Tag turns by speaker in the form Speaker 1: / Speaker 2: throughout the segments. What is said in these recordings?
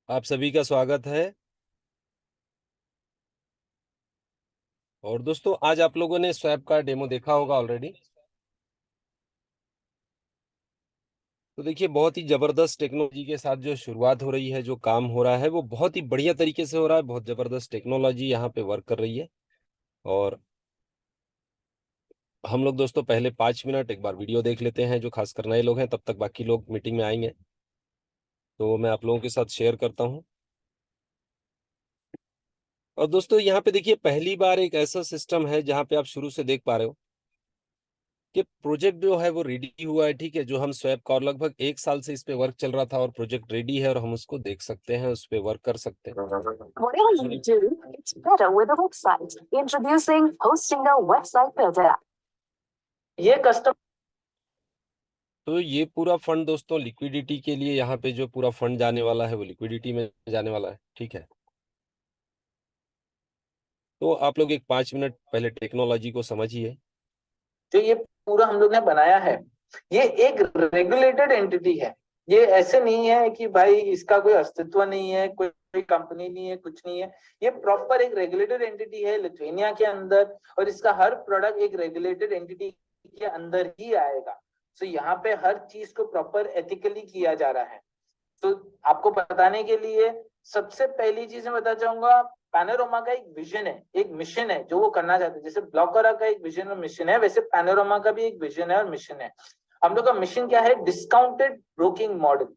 Speaker 1: आप सभी का स्वागत है। और दोस्तों, आज आप लोगों ने स्वैप का डेमो देखा होगा ऑलरेडी। तो देखिए, बहुत ही जबरदस्त टेक्नोलॉजी के साथ जो शुरुआत हो रही है, जो काम हो रहा है वो बहुत ही बढ़िया तरीके से हो रहा है। बहुत जबरदस्त टेक्नोलॉजी यहाँ पे वर्क कर रही है। और हम लोग दोस्तों पहले 5 मिनट एक बार वीडियो देख लेते हैं, जो खासकर नए लोग हैं, तब तक बाकी लोग मीटिंग में आएंगे। तो मैं आप लोगों के साथ शेयर करता हूँ। और दोस्तों, यहाँ पे देखिए, पहली बार एक ऐसा सिस्टम है जहाँ पे आप शुरू से देख पा रहे हो कि प्रोजेक्ट जो है वो रेडी हुआ है। ठीक है, जो हम स्वैप का, और लगभग 1 साल से इस पे वर्क चल रहा था, और प्रोजेक्ट रेडी है और हम उसको देख सकते हैं, उस पे वर्क कर सकते हैं।
Speaker 2: Whatever you do, it's better with a website. Introducing Hostinger Website Builder. ये कस्टम
Speaker 1: तो ये पूरा फंड दोस्तों लिक्विडिटी के लिए, यहाँ पे जो पूरा फंड जाने वाला है वो लिक्विडिटी में जाने वाला है। ठीक है, तो आप लोग एक 5 मिनट पहले टेक्नोलॉजी को समझिए।
Speaker 2: जो ये पूरा हम लोग ने बनाया है, ये एक रेगुलेटेड एंटिटी है। ये ऐसे नहीं है कि भाई इसका कोई अस्तित्व नहीं है, कोई कंपनी नहीं है, कुछ नहीं है। ये प्रॉपर एक रेगुलेटेड एंटिटी है लिथुआनिया के अंदर, और इसका हर प्रोडक्ट एक रेगुलेटेड एंटिटी के अंदर ही आएगा। तो यहाँ पे हर चीज को प्रॉपर एथिकली किया जा रहा है। तो आपको बताने के लिए सबसे पहली चीज मैं बताना चाहूंगा, पैनोरमा का एक विजन है, एक मिशन है जो वो करना चाहते हैं। जैसे ब्लॉकरा का एक विजन और मिशन है, वैसे पैनोरमा का भी एक विजन है और मिशन है। हम लोग का मिशन क्या है? Discounted broking model,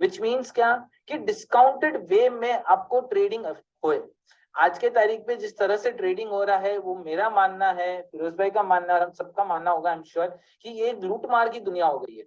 Speaker 2: which means क्या कि डिस्काउंटेड वे में आपको ट्रेडिंग होए। आज के तारीख पे जिस तरह से ट्रेडिंग हो रहा है, वो मेरा मानना है, फिरोज भाई का मानना है, हम सबका मानना होगा, आई एम श्योर, कि ये लूट मार की दुनिया हो गई है।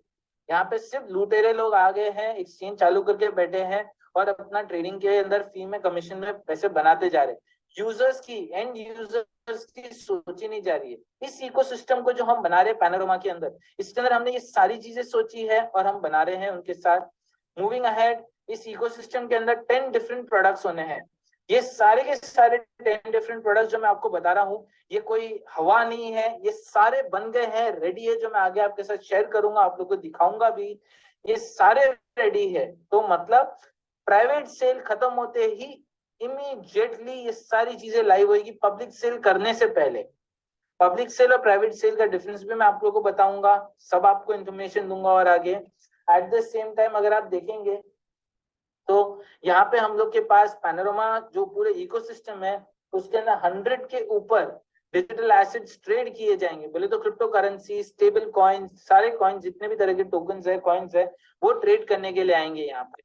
Speaker 2: यहाँ पे सिर्फ लुटेरे लोग आ गए हैं, एक्सचेंज चालू करके बैठे हैं और अपना ट्रेडिंग के अंदर फी में, कमीशन में पैसे बनाते जा रहे हैं। यूजर्स की, एंड यूजर्स की सोची नहीं जा रही है। इस इकोसिस्टम को जो हम बना रहे हैं पैनोरमा के अंदर, इसके अंदर हमने ये सारी चीजें सोची है और हम बना रहे हैं उनके साथ। मूविंग अहेड, इस इकोसिस्टम के अंदर 10 डिफरेंट प्रोडक्ट्स होने हैं। ये सारे के सारे 10 डिफरेंट प्रोडक्ट्स जो मैं आपको बता रहा हूँ, ये कोई हवा नहीं है, ये सारे बन गए हैं, रेडी है, जो मैं आगे आपके साथ शेयर करूंगा, आप लोगों को दिखाऊंगा भी। ये सारे रेडी है, तो मतलब प्राइवेट सेल खत्म होते ही इमीडिएटली ये सारी चीजें लाइव होगी, पब्लिक सेल करने से पहले। पब्लिक सेल और प्राइवेट सेल का डिफरेंस भी मैं आप लोगों को बताऊंगा, सब आपको इन्फॉर्मेशन दूंगा। और आगे एट द सेम टाइम अगर आप देखेंगे तो यहाँ पे हम लोग के पास पैनोरमा जो पूरे इकोसिस्टम है, उसके अंदर 100 के ऊपर डिजिटल एसेट्स ट्रेड किए जाएंगे। बोले तो क्रिप्टो करेंसी, स्टेबल कॉइन्स, सारे कॉइन्स, जितने भी तरह के टोकन्स है, कॉइन्स है, वो ट्रेड करने के लिए आएंगे यहाँ पे।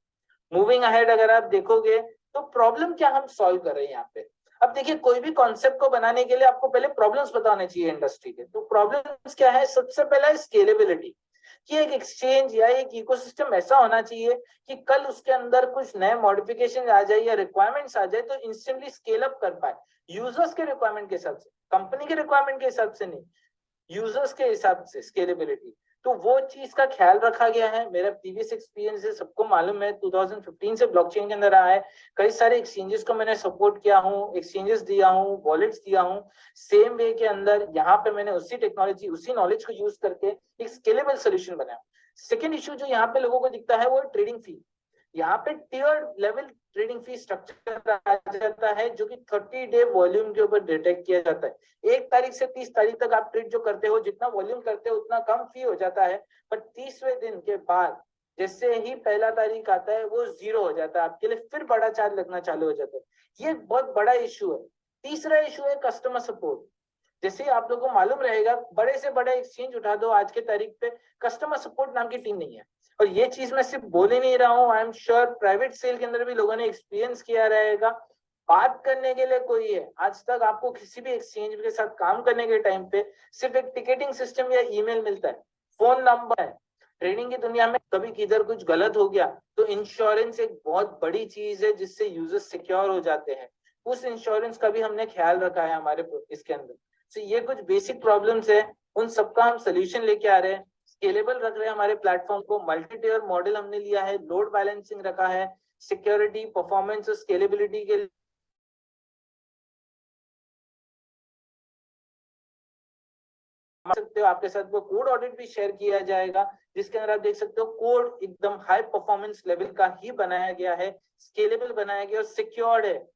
Speaker 2: मूविंग अहेड अगर आप देखोगे तो प्रॉब्लम क्या हम सॉल्व कर रहे हैं यहाँ पे। अब देखिए, कोई भी कॉन्सेप्ट को बनाने के लिए आपको पहले प्रॉब्लम्स बताने चाहिए इंडस्ट्री के। तो प्रॉब्लम्स क्या है? सबसे पहला है स्केलेबिलिटी, कि एक एक्सचेंज या एक इकोसिस्टम ऐसा होना चाहिए कि कल उसके अंदर कुछ नए मॉडिफिकेशन आ जाए या रिक्वायरमेंट्स आ जाए तो इंस्टेंटली स्केल अप कर पाए, यूजर्स के रिक्वायरमेंट के हिसाब से, कंपनी के रिक्वायरमेंट के हिसाब से नहीं, यूजर्स के हिसाब से स्केलेबिलिटी। तो वो चीज का ख्याल रखा गया है। मेरा प्रीवियस एक्सपीरियंस है, सबको मालूम है, 2015 से ब्लॉकचेन के अंदर आया है। कई सारे एक्सचेंजेस को मैंने सपोर्ट किया हूँ, एक्सचेंजेस दिया हूँ, वॉलेट्स दिया हूँ। सेम वे के अंदर यहाँ पे मैंने उसी टेक्नोलॉजी, उसी नॉलेज को यूज करके एक स्केलेबल सोल्यूशन बनाया। सेकेंड इशू जो यहाँ पे लोगों को दिखता है वो है ट्रेडिंग फी। यहाँ पे tier level trading fee structure आ जाता है, जो कि 30 डे वॉल्यूम के ऊपर डिटेक्ट किया जाता है। 1 तारीख से 30 तारीख तक आप ट्रेड जो करते हो, जितना वॉल्यूम करते हो उतना कम फी हो जाता है। पर 30वें दिन के बाद जैसे ही पहला तारीख आता है, वो जीरो हो जाता है आपके लिए, फिर बड़ा चार्ज लगना चालू हो जाता है। ये बहुत बड़ा इशू है। तीसरा इशू है कस्टमर सपोर्ट। जैसे आप लोगों को मालूम रहेगा, बड़े से बड़े एक्सचेंज उठा दो आज के तारीख पे, कस्टमर सपोर्ट नाम की टीम नहीं है। और ये चीज मैं सिर्फ बोल ही नहीं रहा हूँ, I am sure private sale के अंदर भी लोगों ने एक्सपीरियंस किया रहेगा। बात करने के लिए कोई है, आज तक आपको किसी भी एक्सचेंज के साथ काम करने के टाइम पे सिर्फ एक टिकटिंग सिस्टम या ईमेल मिलता है, फोन नंबर है। ट्रेडिंग की दुनिया में कभी किधर कुछ गलत हो गया तो इंश्योरेंस एक बहुत बड़ी चीज है जिससे यूजर्स सिक्योर हो जाते हैं। उस इंश्योरेंस का भी हमने ख्याल रखा है हमारे इसके अंदर। तो ये कुछ बेसिक प्रॉब्लम्स है, उन सबका हम सोल्यूशन लेके आ रहे हैं। स्केलेबल रख रहे हैं हमारे प्लेटफॉर्म को, मल्टी टियर मॉडल हमने लिया है, लोड बैलेंसिंग रखा है, सिक्योरिटी, परफॉर्मेंस और स्केलेबिलिटी के सकते हो, आपके साथ वो कोड ऑडिट भी शेयर किया जाएगा, जिसके अंदर आप देख सकते हो कोड एकदम हाई परफॉर्मेंस लेवल का ही बनाया गया है, स्केलेबल बनाया गया और सिक्योर्ड है।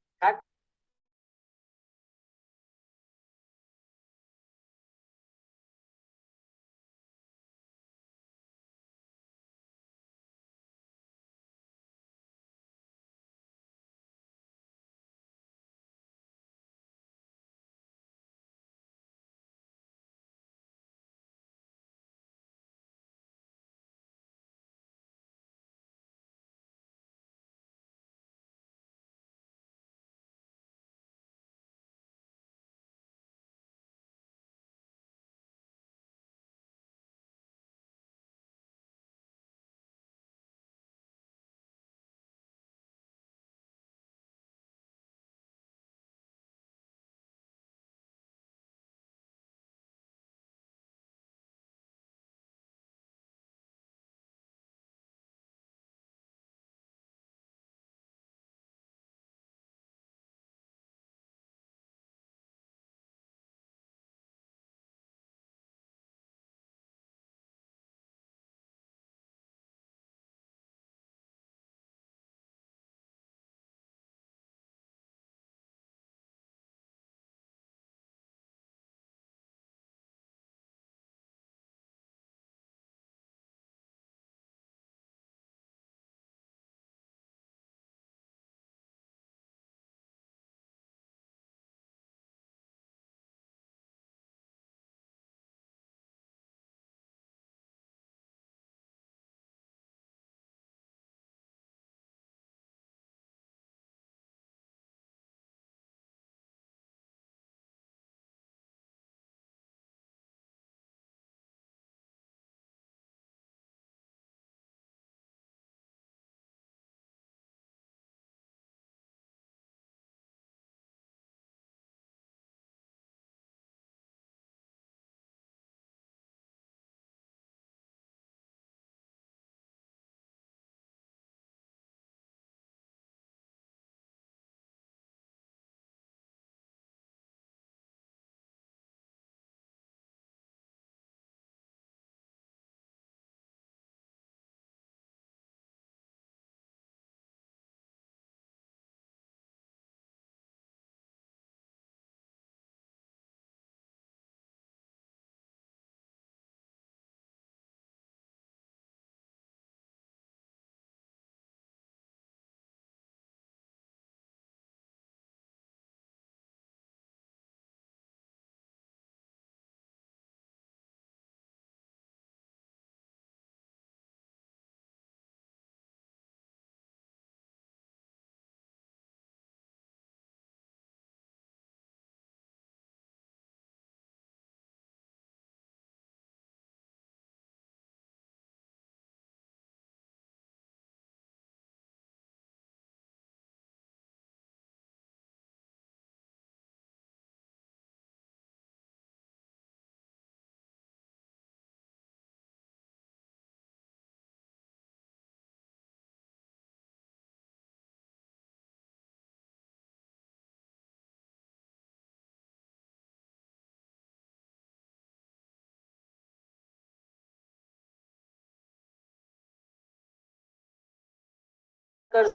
Speaker 2: कर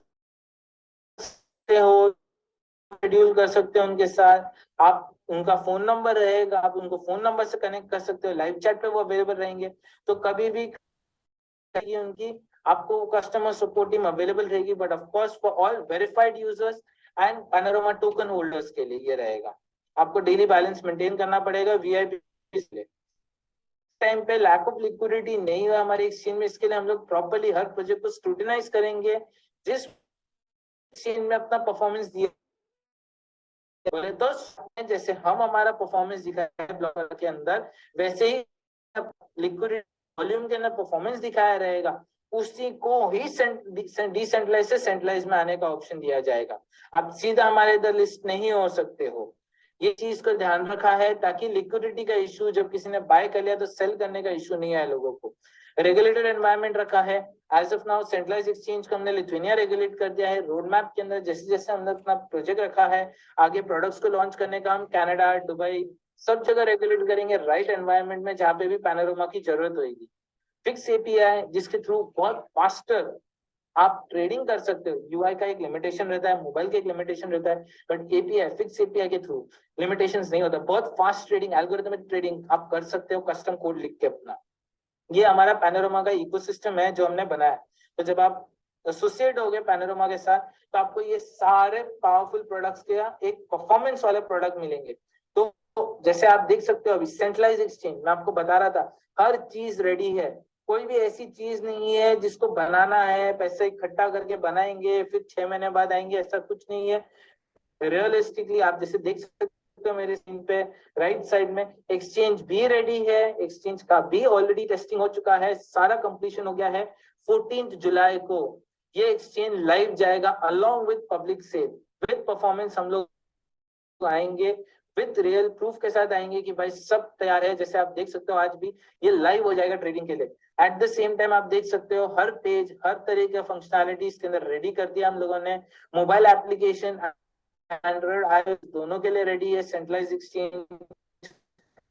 Speaker 2: सकते हो, शेड्यूल कर सकते हो उनके साथ, आप उनका फोन नंबर रहेगा, आप उनको फोन नंबर से कनेक्ट कर सकते हो, लाइव चैट पे वो अवेलेबल रहेंगे, तो कभी भी उनकी आपको कस्टमर सपोर्ट टीम अवेलेबल रहेगी। But of course for all verified users and panorama token holders के लिए ये रहेगा, आपको डेली बैलेंस मेंटेन करना पड़ेगा वीआईपी टाइम पे। लैक ऑफ लिक्विडिटी नहीं हुआ हमारे एक्सचेंज में, इसके लिए हम लोग प्रॉपर्ली हर प्रोजेक्ट को स्क्रूटिनाइज करेंगे, जिस एक्सचेंज में अपना परफॉर्मेंस दिया बोले तो जैसे हम हमारा परफॉर्मेंस दिखाया है ब्लॉकर के अंदर, वैसे ही लिक्विडिटी वॉल्यूम के अंदर परफॉर्मेंस दिखाया रहेगा, उसी को ही डिसेंट्रलाइज से सेंट्रलाइज में आने का ऑप्शन दिया जाएगा। आप सीधा हमारे इधर लिस्ट नहीं हो सकते हो, ये चीज का ध्यान रखा है ताकि लिक्विडिटी का इशू जब किसी ने बाय कर लिया तो सेल करने का इशू नहीं आए लोगों को। रेगुलेटेड एनवायरनमेंट रखा है, as of now centralize exchange को हमने लिथुआनिया रेगुलेट कर दिया है। रोड मैप के अंदर जैसे जैसे हमने अपना प्रोजेक्ट रखा है, आगे प्रोडक्ट्स को लॉन्च करने का हम कनाडा, दुबई, सब जगह रेगुलेट करेंगे राइट एनवायरनमेंट में जहाँ पे भी पैनोरमा की जरूरत होगी। फिक्स एपीआई जिसके थ्रू बहुत फास्टर आप ट्रेडिंग कर सकते हो। यूआई का एक लिमिटेशन रहता है, मोबाइल का एक लिमिटेशन रहता है, बट एपीआई फिक्स एपीआई के थ्रू लिमिटेशंस नहीं होता। बहुत फास्ट ट्रेडिंग, एल्गोरिथमिक ट्रेडिंग आप कर सकते हो कस्टम कोड लिख के अपना। ये हमारा पैनोरमा का इकोसिस्टम है जो हमने बनाया। तो जब आप एसोसिएट हो गए पैनोरमा के साथ तो आपको ये सारे पावरफुल प्रोडक्ट्स के एक परफॉर्मेंस वाले प्रोडक्ट मिलेंगे। तो जैसे आप देख सकते हो अभी सेंट्रलाइज एक्सचेंज मैं आपको बता रहा था, हर चीज रेडी है। कोई भी ऐसी चीज नहीं है जिसको बनाना है, पैसे इकट्ठा करके बनाएंगे फिर 6 महीने बाद आएंगे, ऐसा कुछ नहीं है। रियलिस्टिकली आप जैसे देख सकते हो मेरे स्क्रीन पे राइट साइड में, एक्सचेंज भी रेडी है, एक्सचेंज का भी ऑलरेडी टेस्टिंग हो चुका है, सारा कंप्लीशन हो गया है। 14 जुलाई को ये एक्सचेंज लाइव जाएगा along with public sale, with performance हम लोग आएंगे, विद रियल प्रूफ के साथ आएंगे कि भाई सब तैयार है। जैसे आप देख सकते हो आज भी ये लाइव हो जाएगा ट्रेडिंग के लिए। एट द सेम टाइम आप देख सकते हो हर पेज हर तरह का फंक्शनैलिटी इसके अंदर रेडी कर दिया हम लोगों ने। मोबाइल एप्लीकेशन एंड्रॉइड आईओएस दोनों के लिए रेडी है। सेंट्रलाइज एक्सचेंज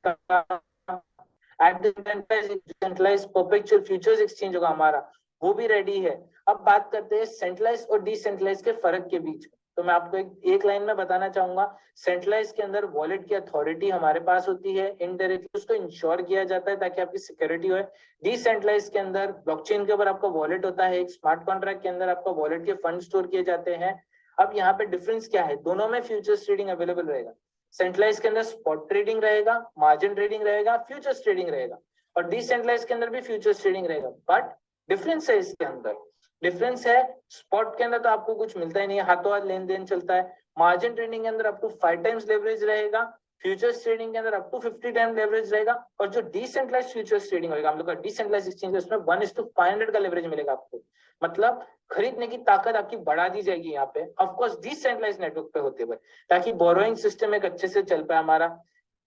Speaker 2: का at the centralize perpetual futures exchange होगा हमारा, वो भी रेडी है। अब बात करते हैं सेंट्रलाइज और डिसेंट्रलाइज के फर्क के बीच। तो मैं आपको एक लाइन में बताना चाहूंगा। सेंट्रलाइज के अंदर वॉलेट की अथॉरिटी हमारे पास होती है, इनडायरेक्टली उसको इंश्योर किया जाता है ताकि आपकी सिक्योरिटी हो। डिसेंट्रलाइज के अंदर ब्लॉकचेन के ऊपर आपका वॉलेट होता है, एक स्मार्ट कॉन्ट्रैक्ट के अंदर आपका वॉलेट के फंड स्टोर किए जाते हैं। अब यहाँ पे डिफरेंस क्या है, दोनों में फ्यूचर्स ट्रेडिंग अवेलेबल रहेगा। सेंट्रलाइज के अंदर स्पॉट ट्रेडिंग रहेगा, मार्जिन ट्रेडिंग रहेगा, फ्यूचर्स ट्रेडिंग रहेगा। और डिसेंट्रलाइज के अंदर भी फ्यूचर्स ट्रेडिंग रहेगा। बट डिफरेंस है इसके अंदर, डिफरेंस है स्पॉट के अंदर तो आपको कुछ मिलता ही नहीं है, हाथों हाथ लेन देन चलता है। मार्जिन ट्रेडिंग के अंदर आपको 5 टाइम्स लेवरेज रहेगा, फ्यूचर्स ट्रेडिंग के अंदर अप टू 50 टाइम लेवरेज रहेगा। और जो डिसेंट्रलाइज फ्यूचर्स ट्रेडिंग होगा हम लोग का डिसेंट्रलाइज एक्सचेंज, उसमें 1:500 का लेवरेज मिलेगा आपको। मतलब खरीदने की ताकत आपकी बढ़ा दी जाएगी यहाँ पे, ऑफकोर्स डिसेंट्रलाइज नेटवर्क पे होते हुए, ताकि बोरोइंग सिस्टम एक अच्छे से चल पाए हमारा।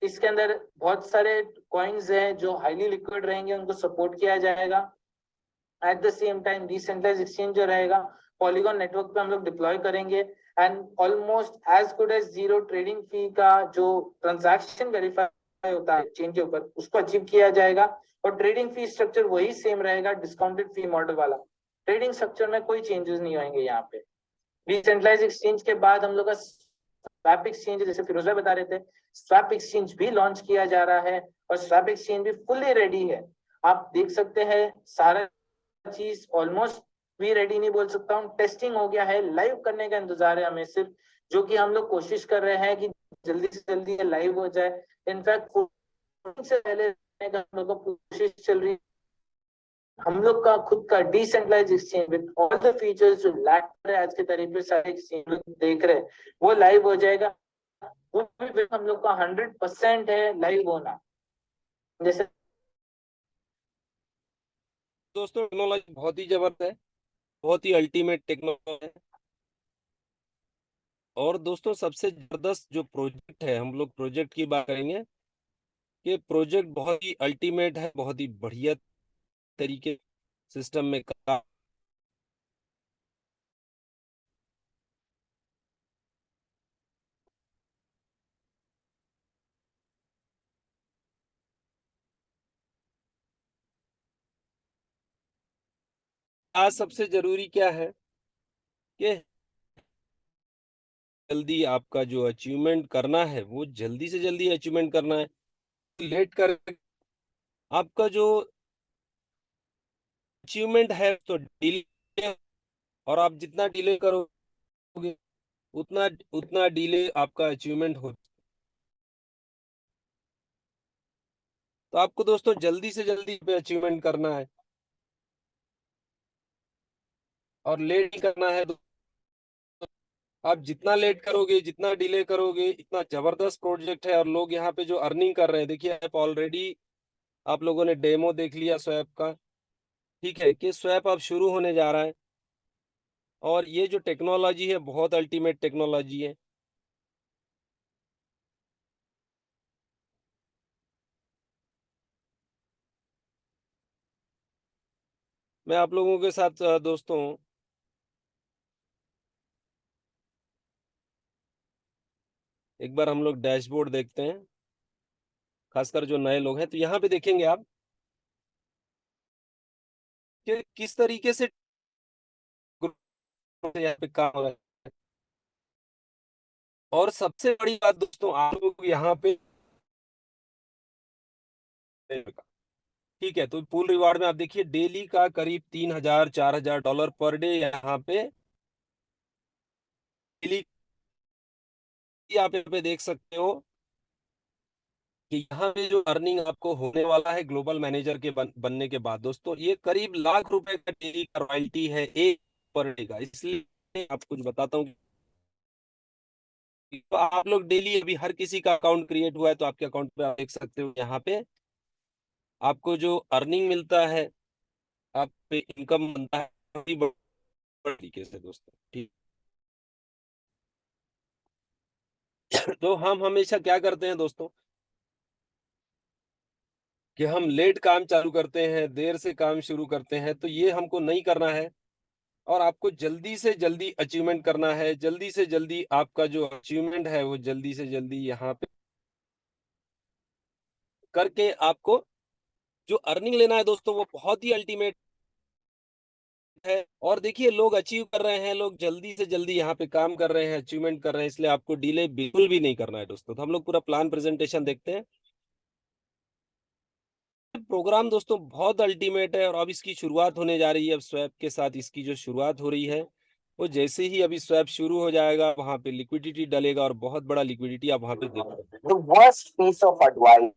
Speaker 2: इसके अंदर बहुत सारे कॉइन्स हैं जो हाईली लिक्विड रहेंगे, उनको सपोर्ट किया जाएगा। At the same time decentralize exchange जो रहेगा पॉलीगॉन नेटवर्क पे हम लोग डिप्लॉय करेंगे। And almost as good as zero trading fee का जो ट्रांजैक्शन वेरीफाई होता है चेन के ऊपर, उसको अचीव किया जाएगा। और ट्रेडिंग फी स्ट्रक्चर वही सेम रहेगा, डिस्काउंटेड फी मॉडल वाला। ट्रेडिंग स्ट्रक्चर में कोई चेंजेस नहीं होंगे यहाँ पे। डिसेंट्रलाइज एक्सचेंज के बाद हम लोग का स्वैप एक्सचेंज, जैसे फिरोज भाई बता रहे थे, स्वैप एक्सचेंज भी लॉन्च किया जा रहा है। और स्वैप एक्सचेंज भी फुल्ली रेडी है। आप देख सकते हैं सारा चीज ऑलमोस्ट भी रेडी नहीं बोल सकता हूँ, टेस्टिंग हो गया है, लाइव करने का इंतजार है हमें सिर्फ, जो कि हम लोग कोशिश कर रहे हैं कि जल्दी से जल्दी लाइव हो जाए। इनफैक्ट से पहले हम लोग को कोशिश चल रही है हम लोग का खुद का decentralise exchange with all the features जो लैक कर रहे हैं आज के तरीके से सारे एक्सचेंज देख रहे हैं, वो लाइव हो जाएगा। वो भी हम लोग का 100% है लाइव होना। जैसे
Speaker 1: दोस्तों टेक्नोलॉजी बहुत ही जबरदस्त है, बहुत ही अल्टीमेट टेक्नोलॉजी है। और दोस्तों सबसे जबरदस्त जो प्रोजेक्ट है, हम लोग प्रोजेक्ट की बात करेंगे कि प्रोजेक्ट बहुत ही अल्टीमेट है, बहुत ही बढ़िया तरीके सिस्टम में काम। आज सबसे जरूरी क्या है कि जल्दी आपका जो अचीवमेंट करना है वो जल्दी से जल्दी अचीवमेंट करना है। लेट कर आपका जो अचीवमेंट है तो डिले, और आप जितना डिले करोगे उतना उतना डिले आपका अचीवमेंट हो। तो आपको दोस्तों जल्दी से जल्दी पे अचीवमेंट करना है और लेट नहीं करना है। तो आप जितना लेट करोगे जितना डिले करोगे, इतना जबरदस्त प्रोजेक्ट है। और लोग यहाँ पे जो अर्निंग कर रहे हैं, देखिए आप ऑलरेडी आप लोगों ने डेमो देख लिया स्वैप का, ठीक है, कि स्वैप अब शुरू होने जा रहा है। और ये जो टेक्नोलॉजी है बहुत अल्टीमेट टेक्नोलॉजी है। मैं आप लोगों के साथ दोस्तों एक बार हम लोग डैशबोर्ड देखते हैं। खासकर जो नए लोग हैं। तो यहाँ पे देखेंगे आप कि किस तरीके से यहाँ पे काम हो रहा है। और सबसे बड़ी बात दोस्तों, आप लोग यहाँ पे ठीक है, तो पूल रिवार्ड में आप देखिए डेली का करीब 3,000 4,000 डॉलर पर डे यहाँ पे डेली आप यहाँ पे देख सकते हो कि यहाँ पे जो अर्निंग आपको होने वाला है ग्लोबल मैनेजर के बनने के बाद दोस्तों, ये करीब लाख रुपए का डेली का रॉयल्टी है एक पर डे का। इसलिए आपको कुछ बताता हूँ, तो आप लोग डेली, अभी हर किसी का अकाउंट क्रिएट हुआ है तो आपके अकाउंट पे आप देख सकते हो यहाँ पे आपको जो अर्निंग मिलता है, आप पे इनकम बनता है बड़ी बड़ी तरीके से दोस्तों, ठीक। तो हम हमेशा क्या करते हैं दोस्तों कि हम लेट काम चालू करते हैं, देर से काम शुरू करते हैं, तो ये हमको नहीं करना है। और आपको जल्दी से जल्दी अचीवमेंट करना है, जल्दी से जल्दी आपका जो अचीवमेंट है वो जल्दी से जल्दी यहाँ पे करके आपको जो अर्निंग लेना है दोस्तों, वो बहुत ही अल्टीमेट है। और देखिए लोग अचीव कर रहे हैं, लोग जल्दी से जल्दी यहाँ पे काम कर रहे हैं, अचीवमेंट कर रहे हैं, इसलिए आपको डिले बिल्कुल भी नहीं करना है दोस्तों। तो हम लोग पूरा प्लान प्रेजेंटेशन देखते हैं। प्रोग्राम दोस्तों बहुत अल्टीमेट है और अब इसकी शुरुआत होने जा रही है। अब स्वैप के साथ इसकी जो शुरुआत हो रही है, वो जैसे ही अभी स्वैप शुरू हो जाएगा वहां पे लिक्विडिटी डलेगा और बहुत बड़ा लिक्विडिटी आप वहां पे देखोगे।
Speaker 2: The worst piece of advice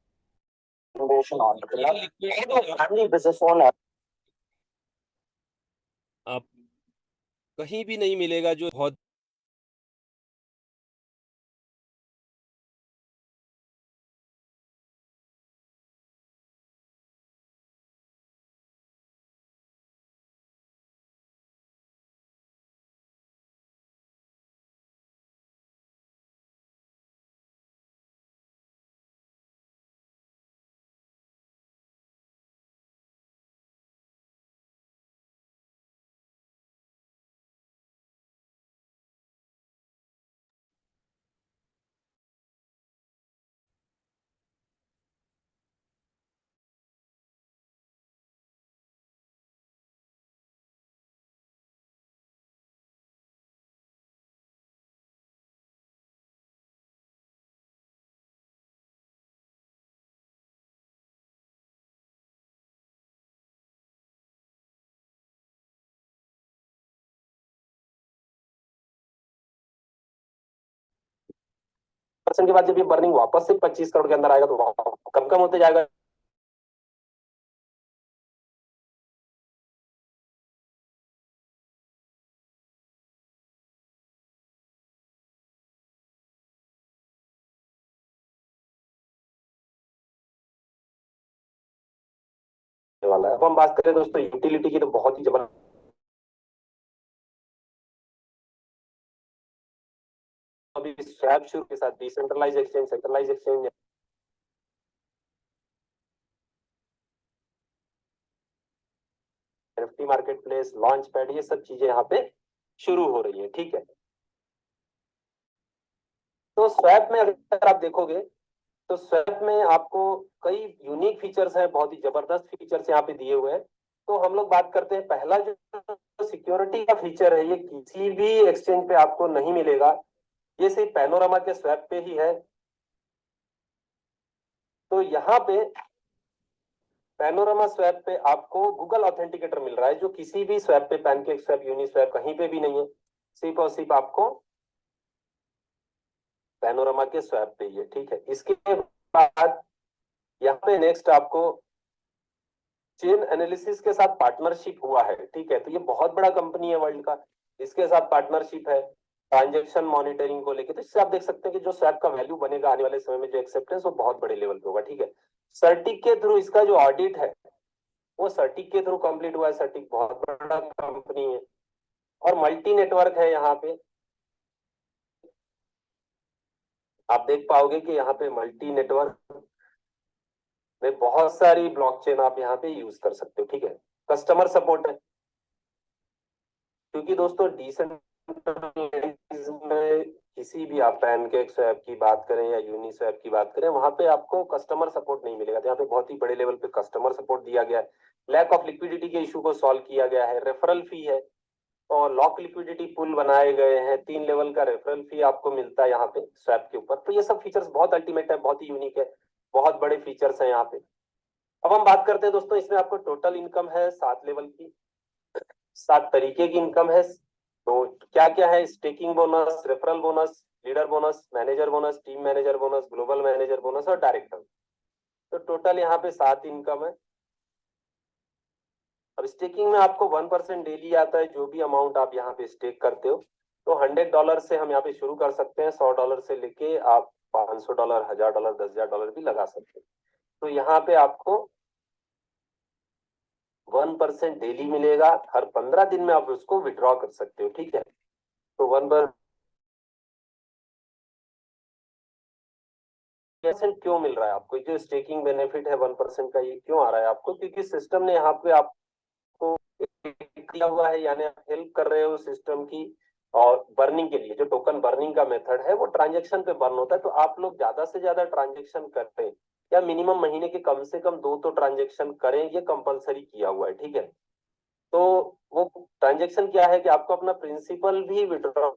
Speaker 2: entrepreneur,
Speaker 1: ये
Speaker 2: family business owner,
Speaker 1: आप कहीं भी नहीं मिलेगा जो बहुत
Speaker 2: परसेंट के बाद जब ये बर्निंग वापस से 25 करोड़ के अंदर आएगा तो कम कम होते जाएगा। वाला है। अब हम बात करें दोस्तों यूटिलिटी की, तो बहुत ही जबरदस्त अभी स्वैप शुरू के साथ decentralize exchange, centralize exchange, NFT market place, launch pad, ये सब चीजें यहाँ पे शुरू हो रही है। ठीक है, तो स्वैप में अगर आप देखोगे तो स्वैप में आपको कई यूनिक फीचर्स हैं, बहुत ही जबरदस्त फीचर्स यहाँ पे दिए हुए हैं। तो हम लोग बात करते हैं, पहला जो सिक्योरिटी का फीचर है, ये किसी भी एक्सचेंज पे आपको नहीं मिलेगा, ये सिर्फ पैनोरामा के स्वैप पे ही है। तो यहाँ पे पैनोरामा स्वैप पे आपको गूगल ऑथेंटिकेटर मिल रहा है, जो किसी भी स्वैप पे, पैनकेक स्वैप, यूनिस्वैप, कहीं पे भी नहीं है। सिर्फ और सिर्फ आपको पैनोरामा के स्वैप पे ही है। ठीक है, इसके बाद यहाँ पे नेक्स्ट आपको चेन एनालिसिस के साथ पार्टनरशिप हुआ है। ठीक है, तो ये बहुत बड़ा कंपनी है वर्ल्ड का, इसके साथ पार्टनरशिप है ट्रांजेक्शन मॉनिटरिंग को लेके। तो इससे आप देख सकते हैं कि जो स्वैप का वैल्यू बनेगा आने वाले समय में, जो एक्सेप्टेंस, वो बहुत बड़े लेवल पे होगा। ठीक है, सर्टिक के थ्रू इसका जो ऑडिट है वो सर्टिक के थ्रू कंप्लीट हुआ है। सर्टिक बहुत बड़ा कंपनी है और मल्टी नेटवर्क है। यहाँ पे आप देख पाओगे कि यहाँ पे मल्टी नेटवर्क में बहुत सारी ब्लॉकचेन आप यहाँ पे यूज कर सकते हो। ठीक है, कस्टमर सपोर्ट है, क्योंकि दोस्तों डिसेंट्रलाइज में
Speaker 1: किसी भी आप पैनकेक स्वैप की बात करें या यूनिस्वैप की बात करें, वहां पे आपको कस्टमर सपोर्ट नहीं मिलेगा। तो यहाँ पे बहुत ही बड़े लेवल पे कस्टमर सपोर्ट दिया गया है, लैक ऑफ लिक्विडिटी के इशू को सॉल्व किया गया है, रेफरल फी है और लॉक लिक्विडिटी पूल बनाए गए हैं, 3 लेवल का रेफरल फी आपको मिलता है यहाँ पे स्वैप के ऊपर। तो ये सब फीचर्स बहुत अल्टीमेट है, बहुत ही यूनिक है, बहुत बड़े फीचर्स हैं यहाँ पे। अब हम बात करते हैं दोस्तों, इसमें आपको टोटल इनकम है 7 लेवल की, 7 तरीके की इनकम है। तो क्या क्या है? Staking bonus, referral bonus, leader bonus, manager bonus, team manager bonus, global manager bonus और डायरेक्टर। तो टोटल यहाँ पे 7 इनकम है। अब स्टेकिंग में आपको 1% डेली आता है, जो भी अमाउंट आप यहाँ पे स्टेक करते हो। तो $100 से हम यहाँ पे शुरू कर सकते हैं, $100 से लेके आप $500, $1000, $10,000 भी लगा सकते हैं। तो यहाँ पे आपको 1% डेली मिलेगा, हर 15 दिन में आप उसको विड्रॉ कर सकते हो। ठीक है, तो 1% क्यों मिल रहा है आपको? जो स्टेकिंग बेनिफिट है 1% का, ये क्यों आ रहा है आपको? क्योंकि सिस्टम ने यहाँ पे आपको दिया हुआ है, यानी आप हेल्प कर रहे हो सिस्टम की। और बर्निंग के लिए जो टोकन बर्निंग का मेथड है वो ट्रांजेक्शन पे बर्न होता है, तो आप लोग ज्यादा से ज्यादा ट्रांजेक्शन करते हैं, या मिनिमम महीने के कम से कम 2 तो ट्रांजेक्शन करें, ये कंपलसरी किया हुआ है। ठीक है, तो वो ट्रांजेक्शन क्या है कि आपको अपना प्रिंसिपल भी विड्रॉ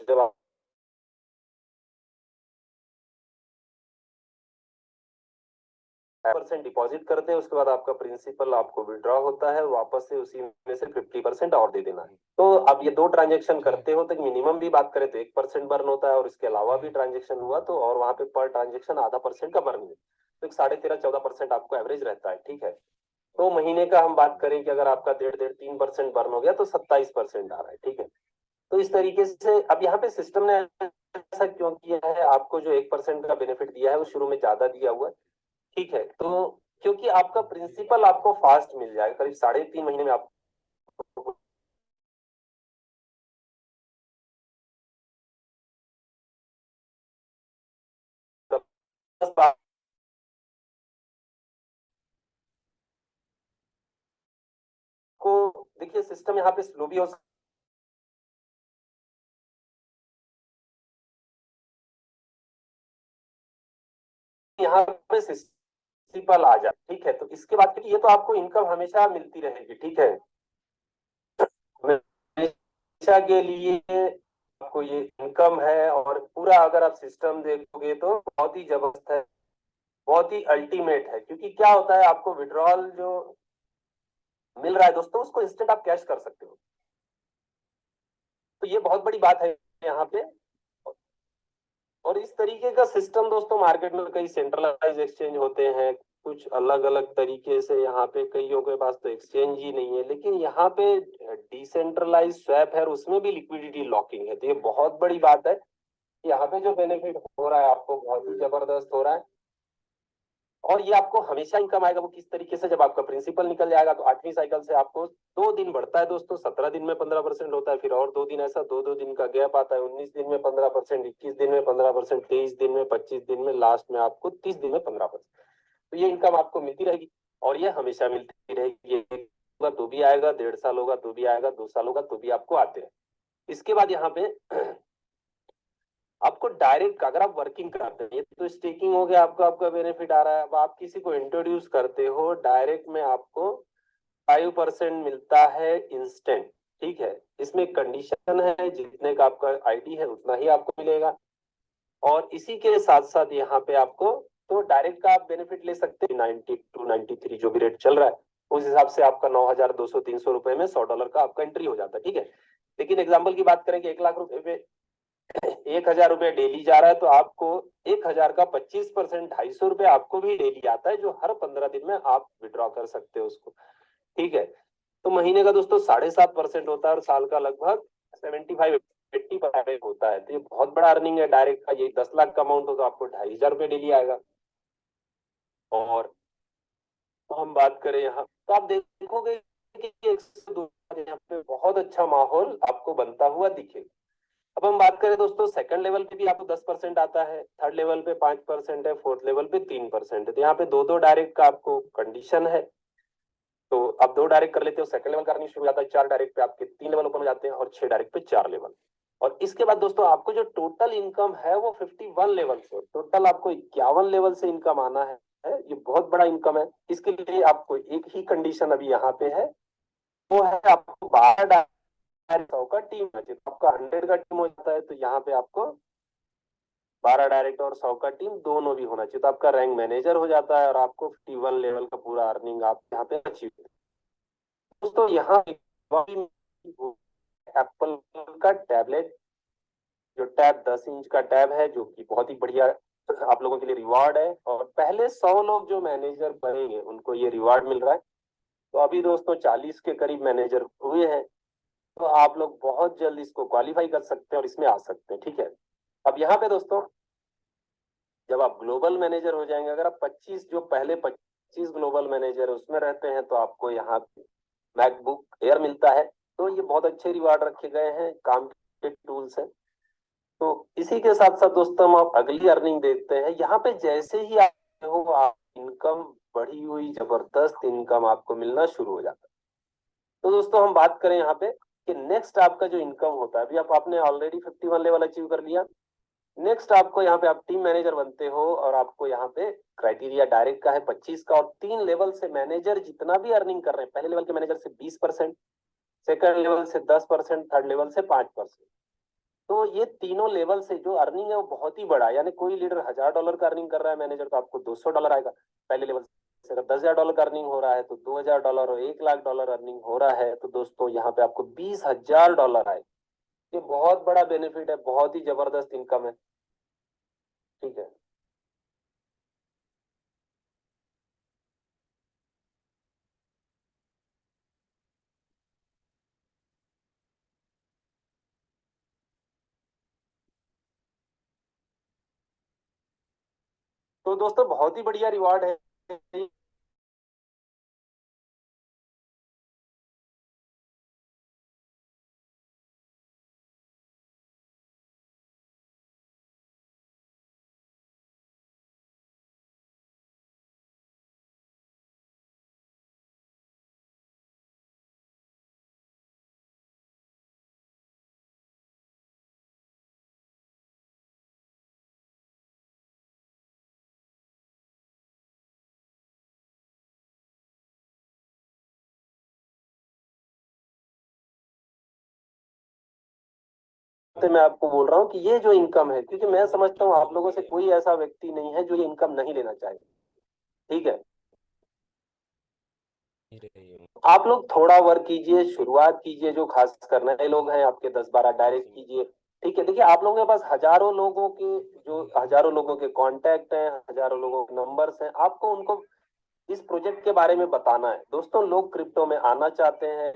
Speaker 1: जब आप 50% डिपॉजिट करते हैं, उसके बाद आपका प्रिंसिपल आपको विड्रॉ होता है, वापस से उसी में से 50% और दे देना है। तो अब ये 2 ट्रांजेक्शन करते हो तो मिनिमम भी बात करें तो 1% बर्न होता है, और इसके अलावा भी ट्रांजेक्शन हुआ तो और वहां पे पर ट्रांजेक्शन ½ % का बर्न है, तो 13.5-14% आपको एवरेज रहता है। ठीक है, तो महीने का हम बात करें कि अगर आपका 1.5-3% बर्न हो गया तो 27% आ रहा है। ठीक है, तो इस तरीके से अब यहाँ पे सिस्टम ने ऐसा क्यों किया है, आपको जो 1% का बेनिफिट दिया है वो शुरू में ज्यादा दिया हुआ है। ठीक है, तो क्योंकि आपका प्रिंसिपल आपको फास्ट मिल जाएगा, करीब 3.5 महीने में आपको देखिए सिस्टम यहाँ पे स्लो भी हो सकता है, यहाँ पे प्रिंसिपल आ जाए। ठीक है, तो इसके बाद क्योंकि ये तो आपको इनकम हमेशा मिलती रहेगी। ठीक है, हमेशा के लिए आपको ये इनकम है, और पूरा अगर आप सिस्टम देखोगे तो बहुत ही जबरदस्त है, बहुत ही अल्टीमेट है। क्योंकि क्या होता है, आपको विड्रॉल जो मिल रहा है दोस्तों, उसको इंस्टेंट आप कैश कर सकते हो, तो ये बहुत बड़ी बात है यहाँ पे। और इस तरीके का सिस्टम दोस्तों मार्केट में कई सेंट्रलाइज एक्सचेंज होते हैं, कुछ अलग अलग तरीके से, यहाँ पे कईयों के पास तो एक्सचेंज ही नहीं है, लेकिन यहाँ पे डिसेंट्रलाइज स्वैप है और उसमें भी लिक्विडिटी लॉकिंग है। तो ये बहुत बड़ी बात है, यहाँ पे जो बेनिफिट हो रहा है आपको बहुत ही जबरदस्त हो रहा है। और ये आपको हमेशा इनकम आएगा। वो किस तरीके से, जब आपका प्रिंसिपल निकल जाएगा तो 8वीं साइकिल से आपको 2 दिन बढ़ता है दोस्तों, 17 दिन में 15% होता है, फिर और 2 दिन, ऐसा 2-2 दिन का गैप आता है, 19 दिन में 15%, 21 दिन में 15%, 23 दिन में, 25 दिन में, लास्ट में आपको 30 दिन में 15%। तो ये इनकम आपको मिलती रहेगी, और ये हमेशा मिलती रहेगी। ये होगा तो भी आएगा, 1.5 साल होगा तो भी आएगा, 2 साल होगा तो भी आपको आते हैं। इसके बाद यहाँ पे आपको डायरेक्ट, अगर आप वर्किंग करते हैं, तो स्टेकिंग हो गया, आपको आपका बेनिफिट आ रहा है। अब आप किसी को इंट्रोड्यूस करते हो डायरेक्ट में, आपको 5% मिलता है इंस्टेंट। ठीक है, इसमें कंडीशन है, जितने का आपका आईडी है उतना ही आपको मिलेगा। और इसी के साथ साथ यहाँ पे आपको, तो डायरेक्ट का आप बेनिफिट ले सकते हैं 92-93 जो भी रेट चल रहा है, उस हिसाब से आपका 9,200-300 रुपए में $100 का आपका एंट्री हो जाता है। ठीक है, लेकिन एग्जाम्पल की बात करें कि 1 लाख रुपए में 1,000 रुपए डेली जा रहा है, तो आपको 1,000 का 25%, ₹250 आपको भी डेली आता है, जो हर 15 दिन में आप विड्रॉ कर सकते हो उसको। ठीक है, तो महीने का दोस्तों 7.5% होता है, और साल का लगभग 75-80% होता है। तो ये बहुत बड़ा अर्निंग है डायरेक्ट का। ये 10 लाख का अमाउंट हो तो आपको ₹2,500 डेली आएगा। और तो हम बात करें यहाँ, तो आप देखोगे कि 1 से 2 यहाँ पे बहुत अच्छा माहौल आपको बनता हुआ दिखेगा। अब हम बात करें दोस्तों, सेकंड लेवल पे भी आपको 10% आता है, थर्ड लेवल पे 5% है, फोर्थ लेवल पे 3% है। तो यहाँ पे दो दो डायरेक्ट का आपको कंडीशन है। तो आप 2 डायरेक्ट कर लेते हो, सेकंड लेवल करनी शुरू हो जाता है, 4 डायरेक्ट पे आपके 3 लेवल ओपन हो जाते हैं, और 6 डायरेक्ट पे 4 लेवल। और इसके बाद दोस्तों आपको जो टोटल इनकम है वो 51 लेवल से, टोटल आपको 51 लेवल से इनकम आना है। ये बहुत बड़ा इनकम है। इसके लिए आपको एक ही कंडीशन अभी यहाँ पे है, वो है आपको 12 डायरेक्ट 100 का टीम है। तो आपका 100 का टीम हो जाता है, तो यहाँ पे आपको 12 डायरेक्ट और 100 का टीम दोनों भी होना चाहिए, तो आपका रैंक मैनेजर हो जाता है और आपको 51 लेवल का पूरा अर्निंग आप यहाँ पे अचीव। दोस्तों यहाँ एप्पल का टैबलेट, जो टैब 10 इंच का टैब है, जो कि बहुत ही बढ़िया आप लोगों के लिए रिवार्ड है। और पहले 100 लोग जो मैनेजर बनेंगे उनको ये रिवार्ड मिल रहा है। तो अभी दोस्तों 40 के करीब मैनेजर हुए हैं, तो आप लोग बहुत जल्द इसको क्वालिफाई कर सकते हैं और इसमें आ सकते हैं, ठीक है। अब यहाँ पे दोस्तों जब आप ग्लोबल मैनेजर हो जाएंगे, अगर आप 25 जो पहले 25 ग्लोबल मैनेजर उसमें रहते हैं, तो आपको यहाँ पे मैकबुक एयर मिलता है। तो ये बहुत अच्छे रिवार्ड रखे गए हैं, काम के टूल्स हैं। तो इसी के साथ साथ दोस्तों हम आप अगली अर्निंग देखते हैं। यहाँ पे जैसे ही आप हो, आप इनकम बढ़ी हुई जबरदस्त इनकम आपको मिलना शुरू हो जाता है। तो दोस्तों हम बात करें यहाँ पे कि नेक्स्ट आपका जो इनकम होता है, अभी आपने ऑलरेडी 51 लेवल अचीव कर लिया। नेक्स्ट आपको यहाँ पे आप टीम मैनेजर बनते हो, और आपको यहाँ पे क्राइटेरिया डायरेक्ट का है 25 का, और 3 लेवल से मैनेजर जितना भी अर्निंग कर रहे हैं, पहले लेवल के मैनेजर से 20%, सेकंड लेवल से 10%, थर्ड लेवल से 5%। तो ये तीनों लेवल से जो अर्निंग है वो बहुत ही बड़ा है। यानी कोई लीडर $1000 का अर्निंग कर रहा है मैनेजर, तो आपको $200 आएगा। पहले लेवल से अगर $10,000 का अर्निंग हो रहा है तो $2000, और $1,00,000 अर्निंग हो रहा है तो दोस्तों यहाँ पे आपको $20,000 आए। ये बहुत बड़ा बेनिफिट है, बहुत ही जबरदस्त इनकम है, ठीक है। तो दोस्तों बहुत ही बढ़िया रिवार्ड है। मैं आपको बोल रहा हूँ कि ये जो इनकम है, क्योंकि मैं समझता हूँ आप लोगों से कोई ऐसा व्यक्ति नहीं है जो ये इनकम नहीं लेना चाहे, ठीक है। आप लोग थोड़ा वर्क कीजिए, शुरुआत कीजिए, जो खास करने नए लोग हैं आपके 10-12 डायरेक्ट कीजिए, ठीक है। देखिए आप लोगों के पास हजारों लोगों के कांटेक्ट हैं, हजारों लोगों के नंबर्स हैं, आपको उनको इस प्रोजेक्ट के बारे में बताना है। दोस्तों लोग क्रिप्टो में आना चाहते हैं,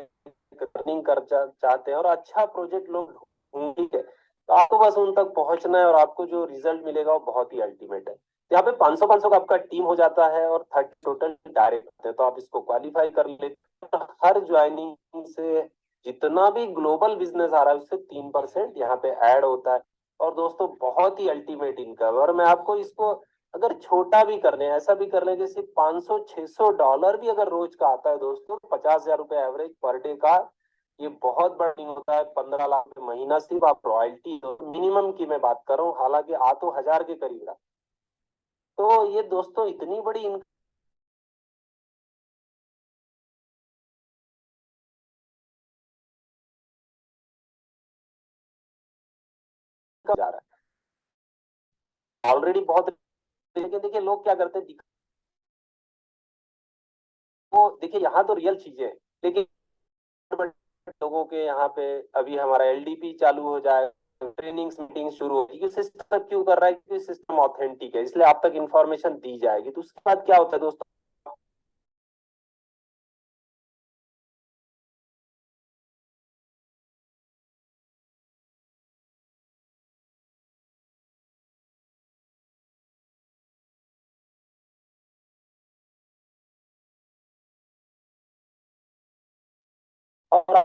Speaker 1: अर्निंग चाहते हैं, और अच्छा प्रोजेक्ट लोग ढूंढ, ठीक है। तो आपको बस उन तक पहुंचना है, और आपको जो रिजल्ट मिलेगा वो बहुत ही अल्टीमेट है। यहाँ पे 500-500 का आपका टीम हो जाता है, और 30 टोटल डायरेक्ट है, तो आप इसको क्वालिफाई कर लेते हैं। हर ज्वाइनिंग से जितना भी ग्लोबल बिजनेस आ रहा है उससे 3% यहाँ पे ऐड होता है। और दोस्तों बहुत ही अल्टीमेट इनकम, और मैं आपको इसको अगर छोटा भी कर लें, ऐसा भी कर लें जैसे $500-600 भी अगर रोज का आता है दोस्तों, 50,000 रुपए एवरेज पर डे का, ये बहुत बड़ा नहीं होता है। 15 लाख रुपए महीना सिर्फ आप रॉयल्टी मिनिमम की मैं बात कर रहा हूँ, हालांकि आ तो 1000 के करीब रहा। तो ये दोस्तों इतनी बड़ी इनकम जा रहा है ऑलरेडी बहुत। लेकिन देखिए लोग क्या करते हैं, वो देखिए यहाँ तो रियल चीजें हैं, लेकिन लोगों के यहाँ पे अभी हमारा एलडीपी चालू हो जाए, ट्रेनिंग्स मीटिंग शुरू होगी, ये सिस्टम क्यों कर रहा है, क्योंकि सिस्टम ऑथेंटिक है, इसलिए आप तक इंफॉर्मेशन दी जाएगी। तो उसके बाद क्या होता है दोस्तों, और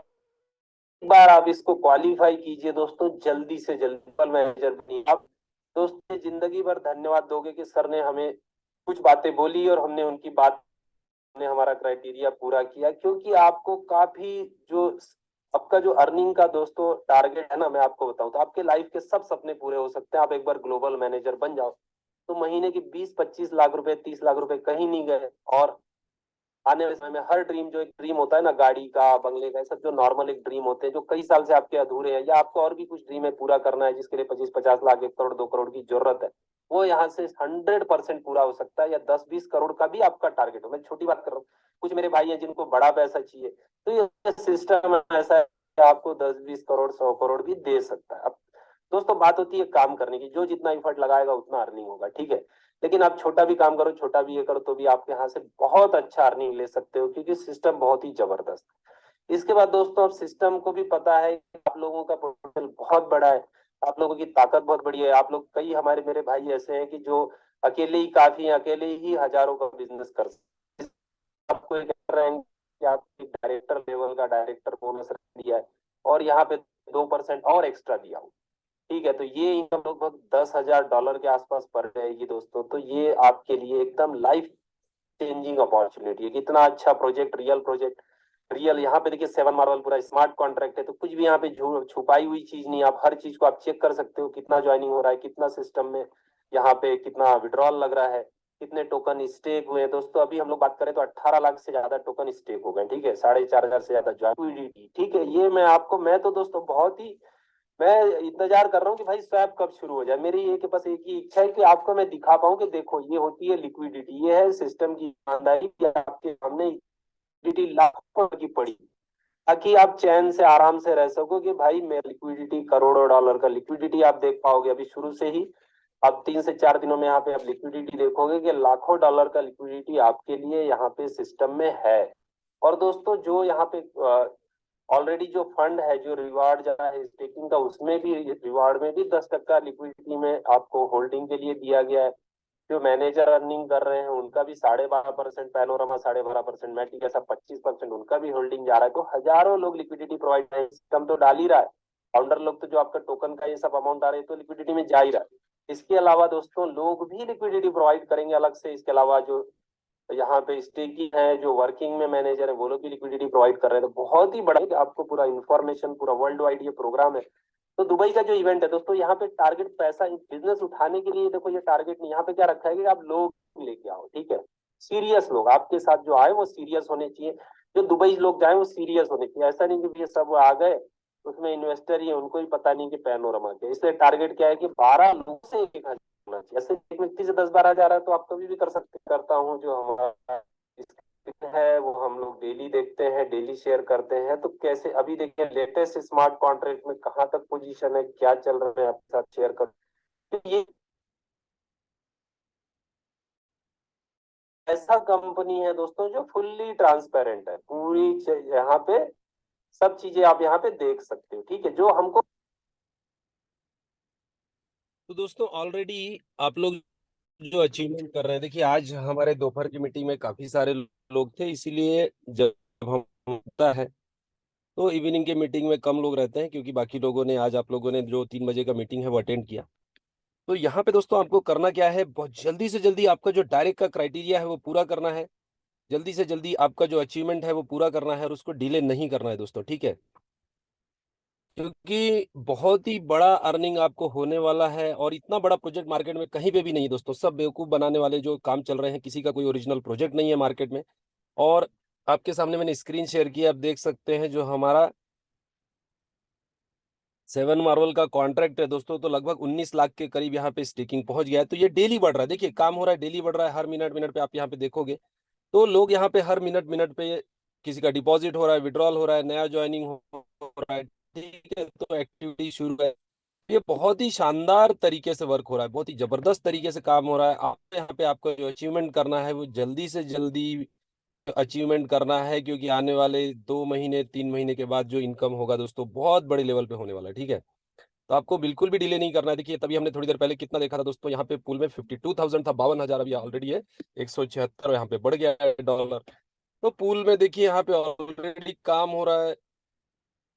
Speaker 3: बार आप इसको क्वालिफाई कीजिए दोस्तों, जल्दी से जल्दी मैनेजर बनिए आप। दोस्तों जिंदगी भर धन्यवाद दोगे कि सर ने हमें कुछ बातें बोली और हमने उनकी बात ने हमारा क्राइटेरिया पूरा किया, क्योंकि आपको काफी जो आपका जो अर्निंग का दोस्तों टारगेट है ना, मैं आपको बताऊं तो आपके लाइफ के सब सपने पूरे हो सकते हैं। आप एक बार ग्लोबल मैनेजर बन जाओ तो महीने की 20-25 लाख रुपए 30 लाख रुपए कहीं नहीं गए। और आने वाले समय में हर ड्रीम, जो एक ड्रीम होता है ना गाड़ी का बंगले का, सब जो नॉर्मल एक ड्रीम होते हैं जो कई साल से आपके अधूरे हैं, या आपको और भी कुछ ड्रीम है पूरा करना है जिसके लिए 25-50 लाख 1 करोड़ 2 करोड़ की जरूरत है, वो यहाँ से 100% पूरा हो सकता है। या 10-20 करोड़ का भी आपका टारगेट हो, मैं छोटी बात कर रहा हूँ, कुछ मेरे भाई हैं जिनको बड़ा पैसा चाहिए, तो ये सिस्टम ऐसा है कि आपको 10-20 करोड़ 100 करोड़ भी दे सकता है। अब दोस्तों बात होती है काम करने की, जो जितना इफर्ट लगाएगा उतना अर्निंग होगा, ठीक है। लेकिन आप छोटा भी काम करो, छोटा भी ये करो, तो भी आप यहाँ से बहुत अच्छा अर्निंग ले सकते हो, क्योंकि सिस्टम बहुत ही जबरदस्त है। इसके बाद दोस्तों अब सिस्टम को भी पता है कि आप लोगों का पोटेंशियल बहुत बड़ा है, आप लोगों की ताकत बहुत बड़ी है। आप लोग, कई हमारे मेरे भाई ऐसे हैं कि जो अकेले ही काफी हैं, अकेले ही हजारों का बिजनेस कर सकते हैं। आपको एक रैंक कि आप डायरेक्टर लेवल का डायरेक्टर बोनस दिया है और यहाँ पे 2% और एक्स्ट्रा दिया हो, ठीक है। तो ये इनकम लगभग $10,000 के आसपास पड़ जाएगी दोस्तों। तो ये आपके लिए एकदम लाइफ चेंजिंग अपॉर्चुनिटी है। कितना अच्छा प्रोजेक्ट, रियल प्रोजेक्ट, रियल। यहाँ पे देखिए 7 मार्वल पूरा स्मार्ट कॉन्ट्रैक्ट है, तो कुछ भी यहाँ पे छुपाई हुई चीज नहीं। आप हर चीज को आप चेक कर सकते हो, कितना ज्वाइनिंग हो रहा है, कितना सिस्टम में यहाँ पे कितना विड्रॉल लग रहा है, कितने टोकन स्टेक हुए हैं। दोस्तों अभी हम लोग बात करें तो 18 लाख से ज्यादा टोकन स्टेक हो गए, ठीक है। 4,500 से ज्यादा ज्वाइन, ठीक है। ये मैं तो दोस्तों बहुत ही मैं इंतजार कर रहा हूँ कि भाई स्वैप कब शुरू हो जाए। मेरी एक बस एक ही इच्छा है कि आपको मैं दिखा पाऊँ कि देखो ये होती है लिक्विडिटी, ये है सिस्टम की ईमानदारी कि आपके सामने लिक्विडिटी लाखों की पड़ी, ताकि आप चैन से आराम से रह सको कि भाई मेरी लिक्विडिटी करोड़ों डॉलर का लिक्विडिटी आप देख पाओगे अभी शुरू से ही। अब 3 से 4 दिनों में यहाँ पे आप लिक्विडिटी देखोगे कि लाखों डॉलर का लिक्विडिटी आपके लिए यहाँ पे सिस्टम में है। और दोस्तों जो यहाँ पे ऑलरेडी जो फंड है, जो रिवार्ड जा रहा है स्टेकिंग का, उसमें भी रिवार्ड में भी 10% लिक्विडिटी में आपको होल्डिंग के लिए दिया गया है। जो मैनेजर अर्निंग कर रहे हैं उनका भी 12.5%, पैनोरमा 12.5%, मैटिक ऐसा 25%, उनका भी होल्डिंग जा रहा है। तो हजारों लोग लिक्विडिटी प्रोवाइड है, सिस्टम तो डाल ही रहा है। फाउंडर लोग तो जो आपका टोकन का ये सब अमाउंट आ रही है तो लिक्विडिटी में जा ही रहा है। इसके अलावा दोस्तों लोग भी लिक्विडिटी प्रोवाइड करेंगे अलग से। इसके अलावा जो यहाँ पे स्टेकिंग है, जो वर्किंग में मैनेजर है, वो लोग भी लिक्विडिटी प्रोवाइड कर रहे हैं। तो बहुत ही बड़ा आपको पूरा इन्फॉर्मेशन, पूरा वर्ल्ड वाइड ये प्रोग्राम है। तो दुबई का जो इवेंट है दोस्तों, यहाँ पे टारगेट पैसा बिजनेस उठाने के लिए, देखो ये टारगेट नहीं, यहाँ पे क्या रखा है कि आप लोग लेके आओ, ठीक है। सीरियस लोग आपके साथ जो आए वो सीरियस होने चाहिए, जो दुबई लोग जाए वो सीरियस होने चाहिए। ऐसा नहीं कि ये सब आ गए उसमें इन्वेस्टर ही है, उनको ही पता नहीं कि पैनोरमा के। इसलिए टारगेट क्या है कि 12 लोग से 1,000 होना चाहिए। ऐसे एक व्यक्ति से 10-12 हजार है तो आप कभी भी कर सकते। करता हूँ जो हमारा है वो हम लोग डेली देखते हैं, डेली शेयर करते हैं। तो कैसे अभी देखिए लेटेस्ट स्मार्ट कॉन्ट्रैक्ट में कहाँ तक पोजीशन है, क्या चल रहा है, आपके साथ शेयर कर। तो ये ऐसा कंपनी है दोस्तों जो फुल्ली ट्रांसपेरेंट है, पूरी यहाँ पे सब चीजें आप यहाँ पे देख सकते हो, ठीक है। जो हमको
Speaker 1: तो दोस्तों ऑलरेडी आप लोग जो अचीवमेंट कर रहे हैं, देखिए आज हमारे दोपहर की मीटिंग में काफी सारे लोग थे, इसीलिए जब हम होता है तो इवनिंग के मीटिंग में कम लोग रहते हैं, क्योंकि बाकी लोगों ने, आज आप लोगों ने जो 3 बजे का मीटिंग है वो अटेंड किया। तो यहाँ पे दोस्तों आपको करना क्या है, बहुत जल्दी से जल्दी आपका जो डायरेक्ट का क्राइटेरिया है वो पूरा करना है। जल्दी से जल्दी आपका जो अचीवमेंट है वो पूरा करना है और उसको डिले नहीं करना है दोस्तों, ठीक है। क्योंकि बहुत ही बड़ा अर्निंग आपको होने वाला है और इतना बड़ा प्रोजेक्ट मार्केट में कहीं पे भी नहीं है दोस्तों। सब बेवकूफ बनाने वाले जो काम चल रहे हैं, किसी का कोई ओरिजिनल प्रोजेक्ट नहीं है मार्केट में। और आपके सामने मैंने स्क्रीन शेयर किया, आप देख सकते हैं जो हमारा 7 मार्वल का कॉन्ट्रैक्ट है दोस्तों, तो लगभग 19 लाख के करीब यहाँ पे स्टेकिंग पहुंच गया है। तो ये डेली बढ़ रहा है, देखिए काम हो रहा है, डेली बढ़ रहा है। हर मिनट मिनट पे आप यहाँ पे देखोगे तो लोग यहाँ पे हर मिनट मिनट पे किसी का डिपॉजिट हो रहा है, विड्रॉल हो रहा है, नया ज्वाइनिंग हो रहा है, ठीक है। तो एक्टिविटी शुरू है। ये बहुत ही शानदार तरीके से वर्क हो रहा है, बहुत ही जबरदस्त तरीके से काम हो रहा है। आप यहाँ पे आपको जो अचीवमेंट करना है वो जल्दी से जल्दी अचीवमेंट करना है, क्योंकि आने वाले 2 महीने 3 महीने के बाद जो इनकम होगा दोस्तों बहुत बड़े लेवल पे होने वाला है, ठीक है। तो आपको बिल्कुल भी डिले नहीं करना है। देखिए तभी हमने थोड़ी देर पहले कितना देखा था दोस्तों, यहाँ पे पूल में 52,000 था, 52,000 अभी ऑलरेडी है 176, यहाँ पे बढ़ गया है डॉलर। तो पूल में देखिए यहाँ पे ऑलरेडी काम हो रहा है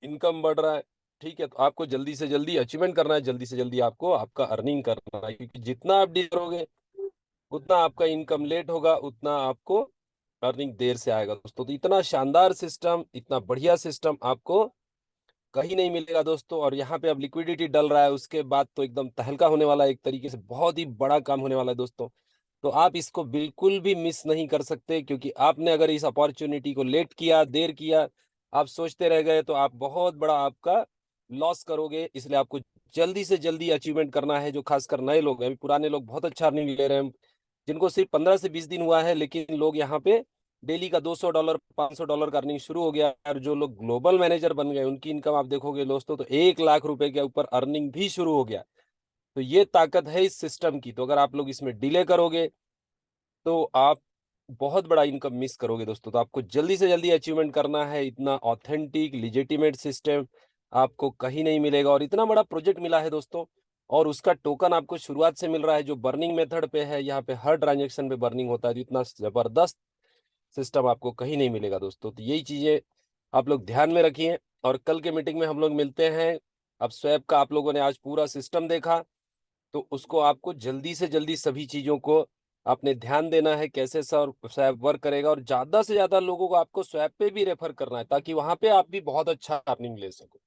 Speaker 1: इनकम बढ़ रहा है, ठीक है, तो आपको जल्दी से जल्दी अचीवमेंट करना है, जल्दी से जल्दी आपको आपका अर्निंग करना है, क्योंकि जितना आप डील करोगे उतना आपका इनकम लेट होगा, उतना आपको अर्निंग देर से आएगा दोस्तों। तो इतना शानदार सिस्टम, इतना बढ़िया सिस्टम आपको कहीं नहीं मिलेगा दोस्तों। और यहाँ पे अब लिक्विडिटी डल रहा है, उसके बाद तो एकदम तहलका होने वाला है, एक तरीके से बहुत ही बड़ा काम होने वाला है दोस्तों। तो आप इसको बिल्कुल भी मिस नहीं कर सकते, क्योंकि आपने अगर इस अपॉर्चुनिटी को लेट किया, देर किया, आप सोचते रह गए, तो आप बहुत बड़ा आपका लॉस करोगे। इसलिए आपको जल्दी से जल्दी अचीवमेंट करना है। जो खासकर नए लोग हैं, अभी पुराने लोग बहुत अच्छा अर्निंग ले रहे हैं, जिनको सिर्फ 15 से 20 दिन हुआ है, लेकिन लोग यहाँ पे डेली का $200 $500 का अर्निंग शुरू हो गया। और जो लोग ग्लोबल मैनेजर बन गए, उनकी इनकम आप देखोगे दोस्तों तो 1 लाख रुपए के ऊपर अर्निंग भी शुरू हो गया। तो ये ताकत है इस सिस्टम की। तो अगर आप लोग इसमें डिले करोगे तो आप बहुत बड़ा इनकम मिस करोगे दोस्तों। तो आपको जल्दी से जल्दी अचीवमेंट करना है। इतना ऑथेंटिक लिजिटिमेट सिस्टम आपको कहीं नहीं मिलेगा, और इतना बड़ा प्रोजेक्ट मिला है दोस्तों, और उसका टोकन आपको शुरुआत से मिल रहा है, जो बर्निंग मेथड पे है। यहाँ पे हर ट्रांजेक्शन पे बर्निंग होता है। तो इतना जबरदस्त सिस्टम आपको कहीं नहीं मिलेगा दोस्तों। तो यही चीजें आप लोग ध्यान में रखिए। और कल के मीटिंग में हम लोग मिलते हैं। अब स्वैप का आप लोगों ने आज पूरा सिस्टम देखा, तो उसको आपको जल्दी से जल्दी सभी चीजों को आपने ध्यान देना है, कैसे सर स्वैप वर्क करेगा। और ज्यादा से ज्यादा लोगों को आपको स्वैप पे भी रेफर करना है, ताकि वहां पे आप भी बहुत अच्छा अर्निंग ले सको।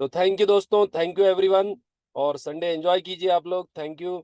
Speaker 1: तो थैंक यू दोस्तों, थैंक यू एवरीवन, और संडे एंजॉय कीजिए आप लोग। Thank you.